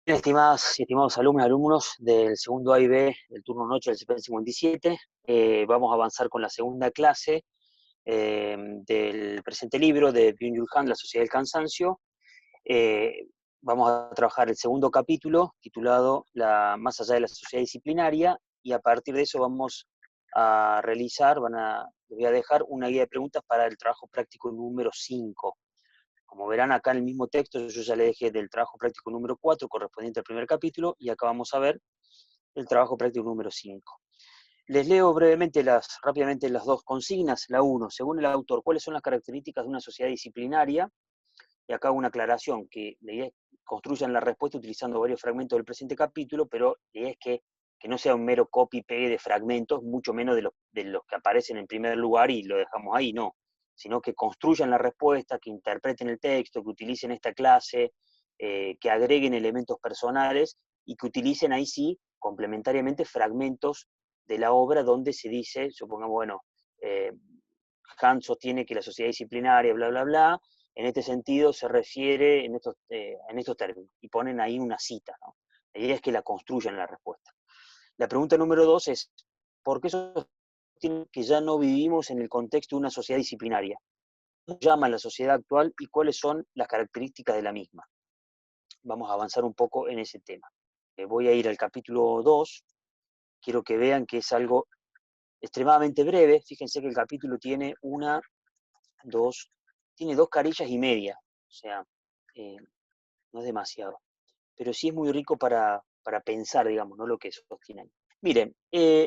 Bien, estimadas y estimados alumnos del segundo A y B del turno noche del CPN 57, vamos a avanzar con la segunda clase del presente libro de Byung-Chul Han, La Sociedad del Cansancio. Eh, Vamos a trabajar el segundo capítulo, titulado Más allá de la sociedad disciplinaria, y a partir de eso vamos a realizar, les voy a dejar una guía de preguntas para el trabajo práctico número 5. Como verán acá en el mismo texto, yo ya le dejé del trabajo práctico número 4, correspondiente al primer capítulo, y acá vamos a ver el trabajo práctico número 5. Les leo brevemente, rápidamente las dos consignas. La 1, según el autor, ¿cuáles son las características de una sociedad disciplinaria? Y acá hago una aclaración, que la idea es que construyan la respuesta utilizando varios fragmentos del presente capítulo, pero la idea es que no sea un mero copy-pegue de fragmentos, mucho menos de los que aparecen en primer lugar y lo dejamos ahí, no, sino que construyan la respuesta, que interpreten el texto, que utilicen esta clase, que agreguen elementos personales y que utilicen ahí sí, complementariamente, fragmentos de la obra donde se dice, supongamos, bueno, eh, Kant sostiene que la sociedad disciplinaria, bla, bla, bla, en este sentido se refiere en estos términos, y ponen ahí una cita, ¿no? La idea es que la construyan la respuesta. La pregunta número 2 es, ¿por qué sostienen que ya no vivimos en el contexto de una sociedad disciplinaria? ¿Cómo llama la sociedad actual y cuáles son las características de la misma? Vamos a avanzar un poco en ese tema. Voy a ir al capítulo 2, quiero que vean que es algo extremadamente breve. Fíjense que el capítulo tiene tiene dos carillas y media, o sea, eh, no es demasiado, pero sí es muy rico para pensar, digamos, ¿no? Lo que sostienen. Miren,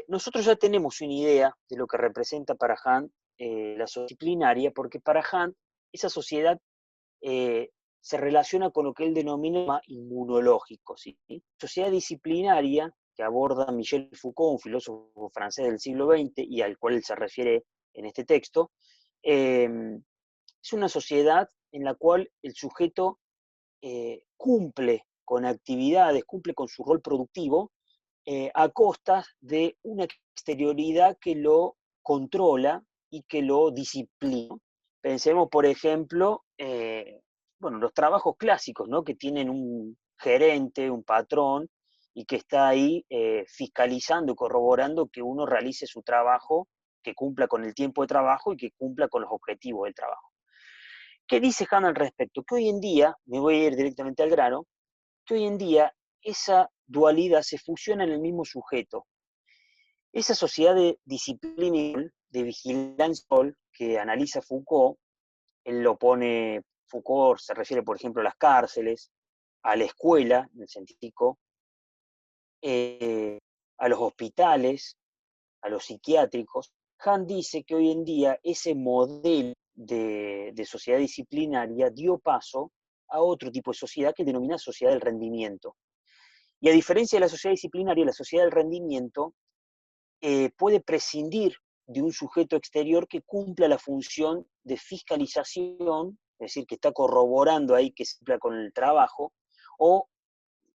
nosotros ya tenemos una idea de lo que representa para Hunt la sociedad disciplinaria, porque para Hunt esa sociedad se relaciona con lo que él denomina inmunológico, ¿sí? Sociedad disciplinaria, que aborda Michel Foucault, un filósofo francés del siglo XX y al cual él se refiere en este texto, eh, es una sociedad en la cual el sujeto cumple con actividades, cumple con su rol productivo, a costa de una exterioridad que lo controla y que lo disciplina. Pensemos, por ejemplo, bueno, los trabajos clásicos, ¿no? Que tienen un gerente, un patrón, y que está ahí fiscalizando y corroborando que uno realice su trabajo, que cumpla con el tiempo de trabajo y que cumpla con los objetivos del trabajo. ¿Qué dice Hannah al respecto? Que hoy en día, me voy a ir directamente al grano, que hoy en día esa dualidad se fusiona en el mismo sujeto. Esa sociedad de disciplina, de vigilancia que analiza Foucault, él lo pone, Foucault se refiere, por ejemplo, a las cárceles, a la escuela, en el científico, a los hospitales, a los psiquiátricos. Han dice que hoy en día ese modelo de sociedad disciplinaria dio paso a otro tipo de sociedad que denomina sociedad del rendimiento. Y a diferencia de la sociedad disciplinaria, la sociedad del rendimiento puede prescindir de un sujeto exterior que cumpla la función de fiscalización, es decir, que está corroborando ahí que se cumpla con el trabajo, o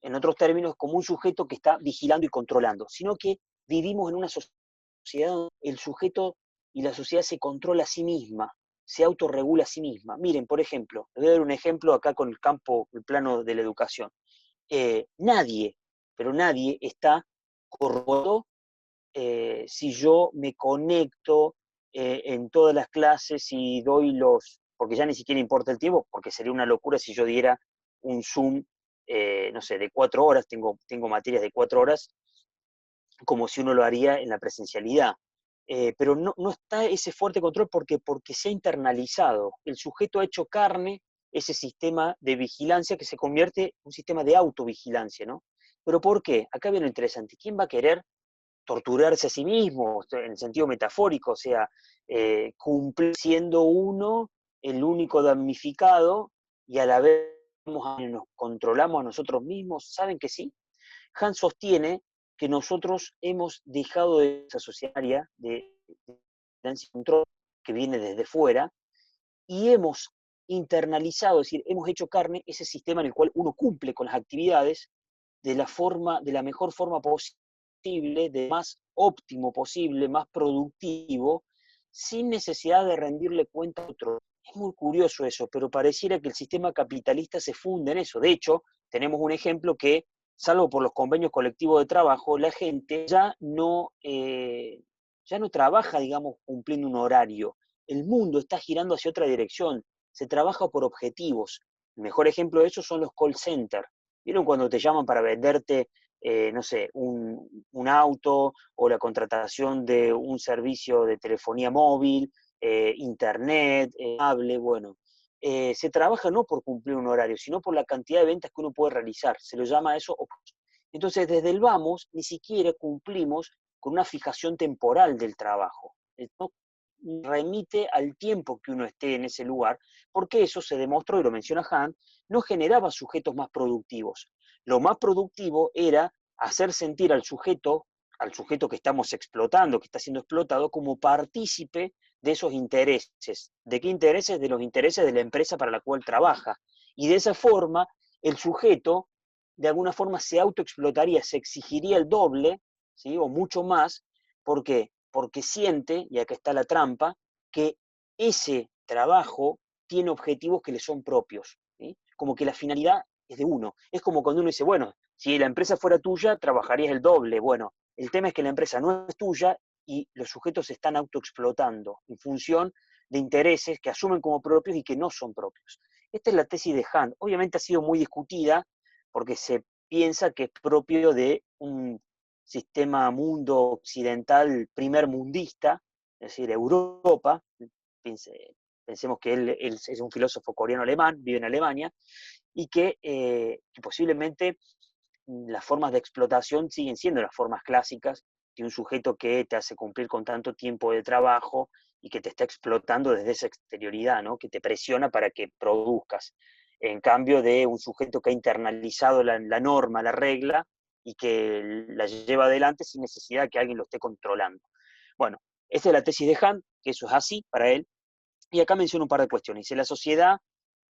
en otros términos, como un sujeto que está vigilando y controlando, sino que vivimos en una sociedad donde el sujeto y la sociedad se controla a sí misma, se autorregula a sí misma. Miren, por ejemplo, les voy a dar un ejemplo acá con el plano de la educación. Nadie, pero nadie está corroborado si yo me conecto en todas las clases y doy porque ya ni siquiera importa el tiempo, porque sería una locura si yo diera un Zoom, no sé, de 4 horas, tengo materias de 4 horas, como si uno lo haría en la presencialidad. Pero no está ese fuerte control porque se ha internalizado. El sujeto ha hecho carne ese sistema de vigilancia que se convierte en un sistema de autovigilancia, ¿no? ¿Pero por qué? Acá viene lo interesante. ¿Quién va a querer torturarse a sí mismo, en el sentido metafórico? O sea, cumplir siendo uno el único damnificado y a la vez nos controlamos a nosotros mismos? ¿Saben que sí? Hans sostiene que nosotros hemos dejado de esa sociedad de control que viene desde fuera y hemos internalizado, es decir, hemos hecho carne ese sistema en el cual uno cumple con las actividades de la mejor forma posible, de más óptimo posible, más productivo, sin necesidad de rendirle cuenta a otro. Es muy curioso eso, pero pareciera que el sistema capitalista se funde en eso. De hecho, tenemos un ejemplo que, salvo por los convenios colectivos de trabajo, la gente ya no trabaja, digamos, cumpliendo un horario. El mundo está girando hacia otra dirección, se trabaja por objetivos. El mejor ejemplo de eso son los call centers. ¿Vieron cuando te llaman para venderte, no sé, un auto o la contratación de un servicio de telefonía móvil, internet, cable? Bueno, se trabaja no por cumplir un horario, sino por la cantidad de ventas que uno puede realizar. Se lo llama eso. Entonces, desde el vamos, ni siquiera cumplimos con una fijación temporal del trabajo. No remite al tiempo que uno esté en ese lugar, porque eso se demostró, y lo menciona Han, no generaba sujetos más productivos. Lo más productivo era hacer sentir al sujeto que estamos explotando, que está siendo explotado, como partícipe de esos intereses. ¿De qué intereses? De los intereses de la empresa para la cual trabaja. Y de esa forma, el sujeto, de alguna forma, se autoexplotaría, se exigiría el doble, ¿sí? O mucho más. ¿Por qué? Porque siente, y acá está la trampa, que ese trabajo tiene objetivos que le son propios, ¿sí? Como que la finalidad es de uno. Es como cuando uno dice, bueno, si la empresa fuera tuya, trabajarías el doble. Bueno, el tema es que la empresa no es tuya y los sujetos se están autoexplotando en función de intereses que asumen como propios y que no son propios. Esta es la tesis de Han. Obviamente ha sido muy discutida porque se piensa que es propio de un sistema mundo occidental primer mundista, es decir, Europa. Pensemos que él es un filósofo coreano-alemán, vive en Alemania, y que posiblemente las formas de explotación siguen siendo las formas clásicas de un sujeto que te hace cumplir con tanto tiempo de trabajo y que te está explotando desde esa exterioridad, ¿no? Que te presiona para que produzcas. En cambio de un sujeto que ha internalizado la norma, la regla, y que la lleva adelante sin necesidad de que alguien lo esté controlando. Bueno, esta es la tesis de Han, que eso es así para él, y acá menciona un par de cuestiones. Dice, la sociedad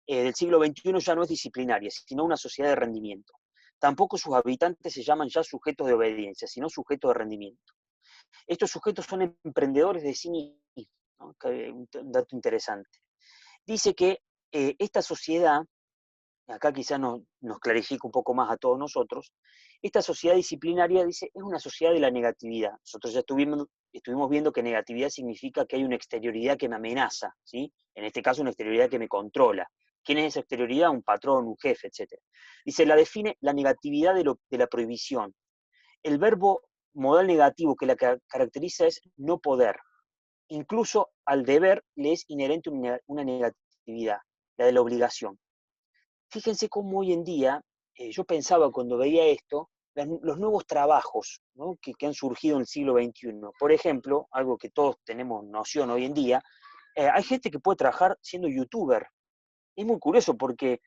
del siglo XXI ya no es disciplinaria, sino una sociedad de rendimiento. Tampoco sus habitantes se llaman ya sujetos de obediencia, sino sujetos de rendimiento. Estos sujetos son emprendedores de sí mismos, ¿no? Un dato interesante. Dice que esta sociedad, acá quizás nos clarifica un poco más a todos nosotros, esta sociedad disciplinaria, dice, es una sociedad de la negatividad. Nosotros ya estuvimos viendo que negatividad significa que hay una exterioridad que me amenaza, ¿sí? En este caso una exterioridad que me controla. ¿Quién es esa exterioridad? Un patrón, un jefe, etc. Dice, la define la negatividad de la prohibición. El verbo modal negativo que la caracteriza es no poder. Incluso al deber le es inherente una negatividad, la de la obligación. Fíjense cómo hoy en día, yo pensaba cuando veía esto, los nuevos trabajos, ¿no? que han surgido en el siglo XXI. Por ejemplo, algo que todos tenemos noción hoy en día, hay gente que puede trabajar siendo youtuber. Es muy curioso porque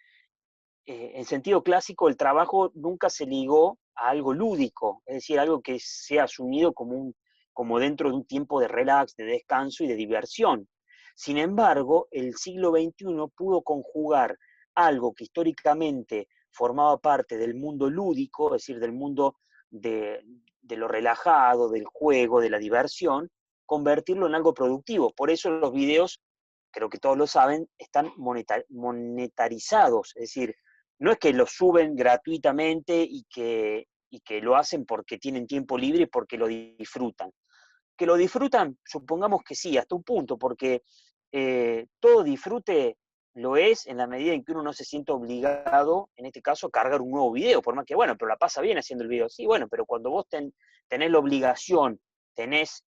en sentido clásico el trabajo nunca se ligó a algo lúdico, es decir, algo que sea asumido como dentro de un tiempo de relax, de descanso y de diversión. Sin embargo, el siglo XXI pudo conjugar algo que históricamente formaba parte del mundo lúdico, es decir, del mundo de lo relajado, del juego, de la diversión, convertirlo en algo productivo. Por eso los videos, creo que todos lo saben, están monetarizados, es decir, no es que lo suben gratuitamente y que lo hacen porque tienen tiempo libre y porque lo disfrutan. Que lo disfrutan, supongamos que sí, hasta un punto, porque todo disfrute lo es en la medida en que uno no se siente obligado, en este caso, a cargar un nuevo video, por más que, bueno, pero la pasa bien haciendo el video. Sí, bueno, pero cuando vos tenés la obligación, tenés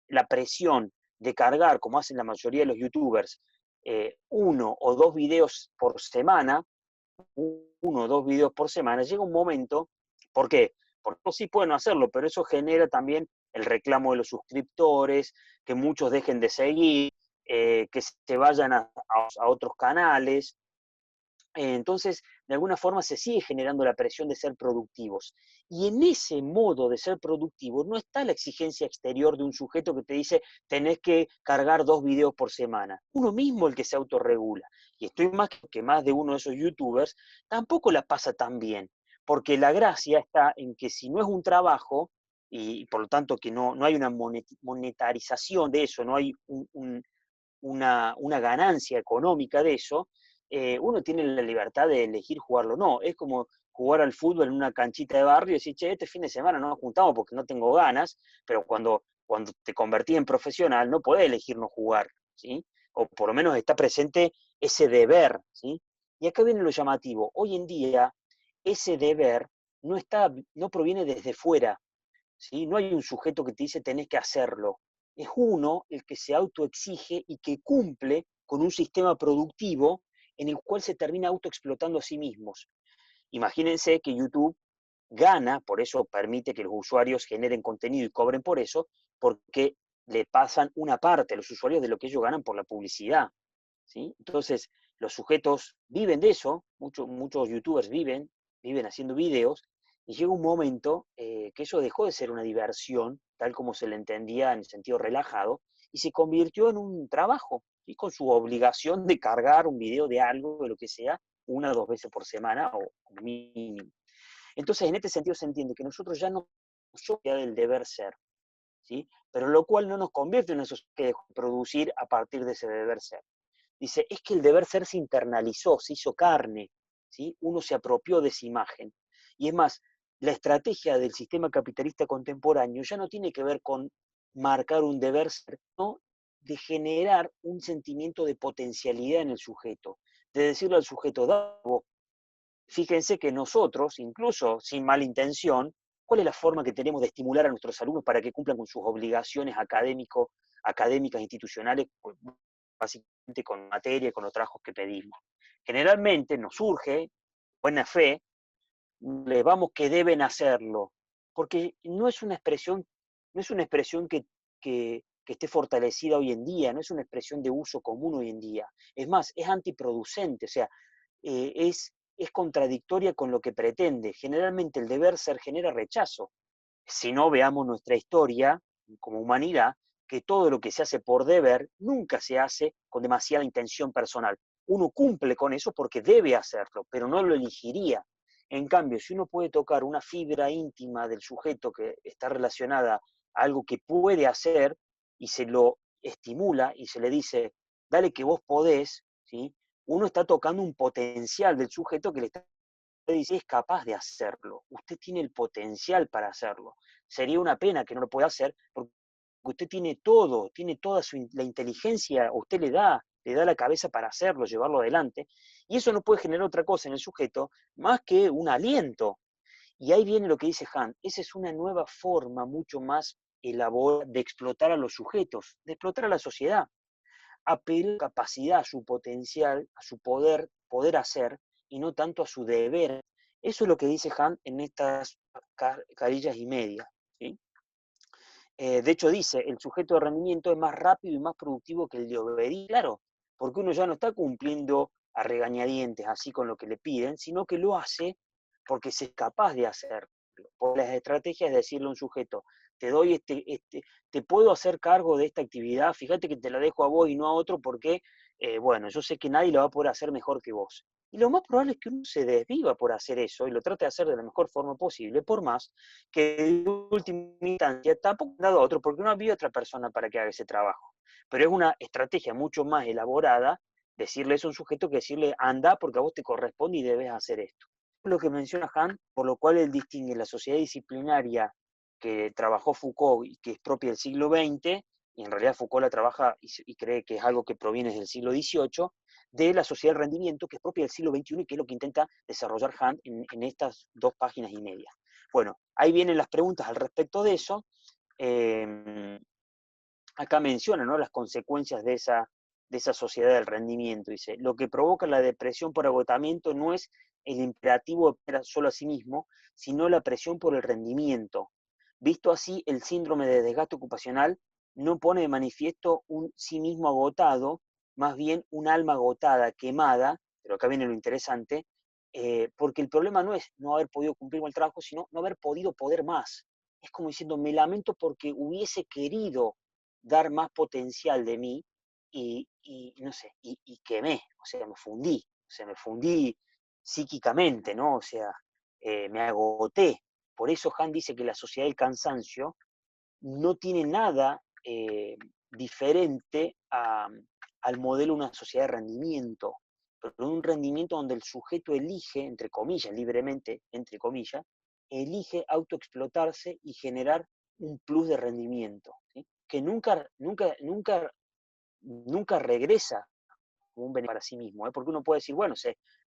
la presión de cargar, como hacen la mayoría de los youtubers, uno o dos videos por semana, uno o dos videos por semana, llega un momento, ¿por qué? Porque sí pueden hacerlo, pero eso genera también el reclamo de los suscriptores, que muchos dejen de seguir, que se vayan a otros canales. Entonces, de alguna forma se sigue generando la presión de ser productivos. Y en ese modo de ser productivo no está la exigencia exterior de un sujeto que te dice tenés que cargar 2 videos por semana. Uno mismo el que se autorregula. Y estoy más que más de uno de esos youtubers, tampoco la pasa tan bien. Porque la gracia está en que si no es un trabajo, y por lo tanto que no hay una monetarización de eso, no hay una ganancia económica de eso, uno tiene la libertad de elegir jugarlo o no. Es como jugar al fútbol en una canchita de barrio y decir, che, este fin de semana no nos juntamos porque no tengo ganas, pero cuando te convertís en profesional no podés elegir no jugar, ¿sí? O por lo menos está presente ese deber, ¿sí? Y acá viene lo llamativo. Hoy en día, ese deber no proviene desde fuera, ¿sí? No hay un sujeto que te dice tenés que hacerlo. Es uno el que se autoexige y que cumple con un sistema productivo en el cual se termina autoexplotando a sí mismos. Imagínense que YouTube gana, por eso permite que los usuarios generen contenido y cobren por eso, porque le pasan una parte a los usuarios de lo que ellos ganan por la publicidad, ¿sí? Entonces, los sujetos viven de eso, muchos youtubers viven haciendo videos, y llega un momento que eso dejó de ser una diversión, tal como se le entendía en el sentido relajado, y se convirtió en un trabajo, y con su obligación de cargar un video de algo, de lo que sea, una o dos veces por semana o mínimo. Entonces, en este sentido se entiende que nosotros ya no somos del deber ser, ¿sí? Pero lo cual no nos convierte en esos que dejó de producir a partir de ese deber ser. Dice, es que el deber ser se internalizó, se hizo carne, ¿sí? Uno se apropió de esa imagen. Y es más, la estrategia del sistema capitalista contemporáneo ya no tiene que ver con marcar un deber ser, ¿no? De generar un sentimiento de potencialidad en el sujeto, de decirle al sujeto, fíjense que nosotros, incluso sin mala intención, ¿cuál es la forma que tenemos de estimular a nuestros alumnos para que cumplan con sus obligaciones académicas, institucionales, básicamente con materia y con los trabajos que pedimos? Generalmente nos surge, buena fe, les vamos que deben hacerlo, porque no es una expresión que esté fortalecida hoy en día, no es una expresión de uso común hoy en día. Es más, es antiproducente, o sea, es contradictoria con lo que pretende. Generalmente el deber ser genera rechazo. Si no, veamos nuestra historia como humanidad, que todo lo que se hace por deber nunca se hace con demasiada intención personal. Uno cumple con eso porque debe hacerlo, pero no lo elegiría. En cambio, si uno puede tocar una fibra íntima del sujeto que está relacionada a algo que puede hacer y se lo estimula y se le dice, dale que vos podés, ¿sí? Uno está tocando un potencial del sujeto que le está dice, es capaz de hacerlo, usted tiene el potencial para hacerlo. Sería una pena que no lo pueda hacer, porque usted tiene todo, tiene toda la inteligencia, usted le da la cabeza para hacerlo, llevarlo adelante, y eso no puede generar otra cosa en el sujeto más que un aliento. Y ahí viene lo que dice Han, esa es una nueva forma mucho más elaborada de explotar a los sujetos, de explotar a la sociedad. Apela a su capacidad, a su potencial, a su poder hacer, y no tanto a su deber. Eso es lo que dice Han en estas carillas y media, ¿sí? De hecho dice, el sujeto de rendimiento es más rápido y más productivo que el de obediencia, claro, porque uno ya no está cumpliendo a regañadientes así con lo que le piden, sino que lo hace porque se es capaz de hacerlo. Por las estrategias de decirle a un sujeto, te puedo hacer cargo de esta actividad, fíjate que te la dejo a vos y no a otro porque, bueno, yo sé que nadie lo va a poder hacer mejor que vos. Y lo más probable es que uno se desviva por hacer eso y lo trate de hacer de la mejor forma posible, por más que en última instancia tampoco ha dado a otro, porque no había otra persona para que haga ese trabajo. Pero es una estrategia mucho más elaborada decirle eso a un sujeto que decirle anda porque a vos te corresponde y debes hacer esto. Lo que menciona Han, por lo cual él distingue la sociedad disciplinaria que trabajó Foucault y que es propia del siglo XX, y en realidad Foucault la trabaja y cree que es algo que proviene del siglo XVIII, de la sociedad del rendimiento que es propia del siglo XXI y que es lo que intenta desarrollar Han en estas 2 páginas y media. Bueno, ahí vienen las preguntas al respecto de eso. Eh, Acá menciona, ¿no?, las consecuencias de esa sociedad del rendimiento. Dice, lo que provoca la depresión por agotamiento no es el imperativo solo a sí mismo, sino la presión por el rendimiento. Visto así, el síndrome de desgaste ocupacional no pone de manifiesto un sí mismo agotado, más bien un alma agotada, quemada, pero acá viene lo interesante, porque el problema no es no haber podido cumplir con el trabajo, sino no haber podido poder más. Es como diciendo, me lamento porque hubiese querido dar más potencial de mí y no sé, y quemé, o sea, me fundí psíquicamente, ¿no? O sea, me agoté. Por eso Han dice que la sociedad del cansancio no tiene nada diferente al modelo de una sociedad de rendimiento, pero un rendimiento donde el sujeto elige, entre comillas, libremente, entre comillas, elige autoexplotarse y generar un plus de rendimiento, ¿sí? Que nunca regresa como un beneficio para sí mismo, ¿eh? Porque uno puede decir, bueno,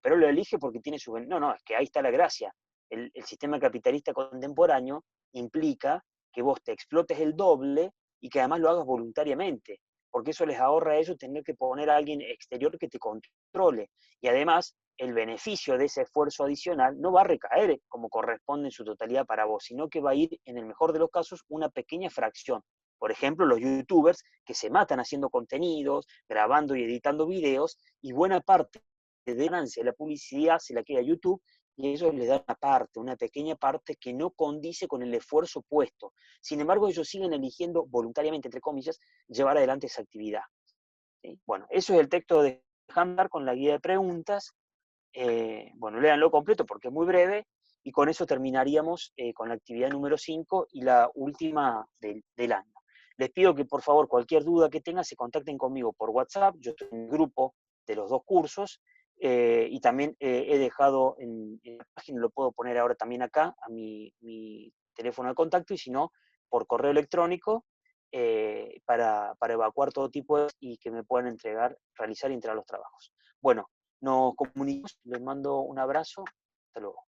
pero lo elige porque tiene su... No, no, es que ahí está la gracia. El sistema capitalista contemporáneo implica que vos te explotes el doble y que además lo hagas voluntariamente, porque eso les ahorra a ellos tener que poner a alguien exterior que te controle. Y además, el beneficio de ese esfuerzo adicional no va a recaer como corresponde en su totalidad para vos, sino que va a ir, en el mejor de los casos, una pequeña fracción. Por ejemplo, los youtubers que se matan haciendo contenidos, grabando y editando videos, y buena parte de la ganancia de la publicidad se la queda a YouTube, y ellos les dan una pequeña parte que no condice con el esfuerzo puesto. Sin embargo, ellos siguen eligiendo voluntariamente, entre comillas, llevar adelante esa actividad. ¿Sí? Bueno, eso es el texto de Handar con la guía de preguntas. Bueno, léanlo completo porque es muy breve, y con eso terminaríamos con la actividad número 5 y la última del año. Les pido que por favor cualquier duda que tengan se contacten conmigo por WhatsApp, yo estoy en el grupo de los dos cursos, y también he dejado en la página, lo puedo poner ahora también acá, a mi teléfono de contacto, y si no, por correo electrónico, para evacuar todo tipo de y que me puedan realizar y entregar los trabajos. Bueno, nos comunicamos, les mando un abrazo, hasta luego.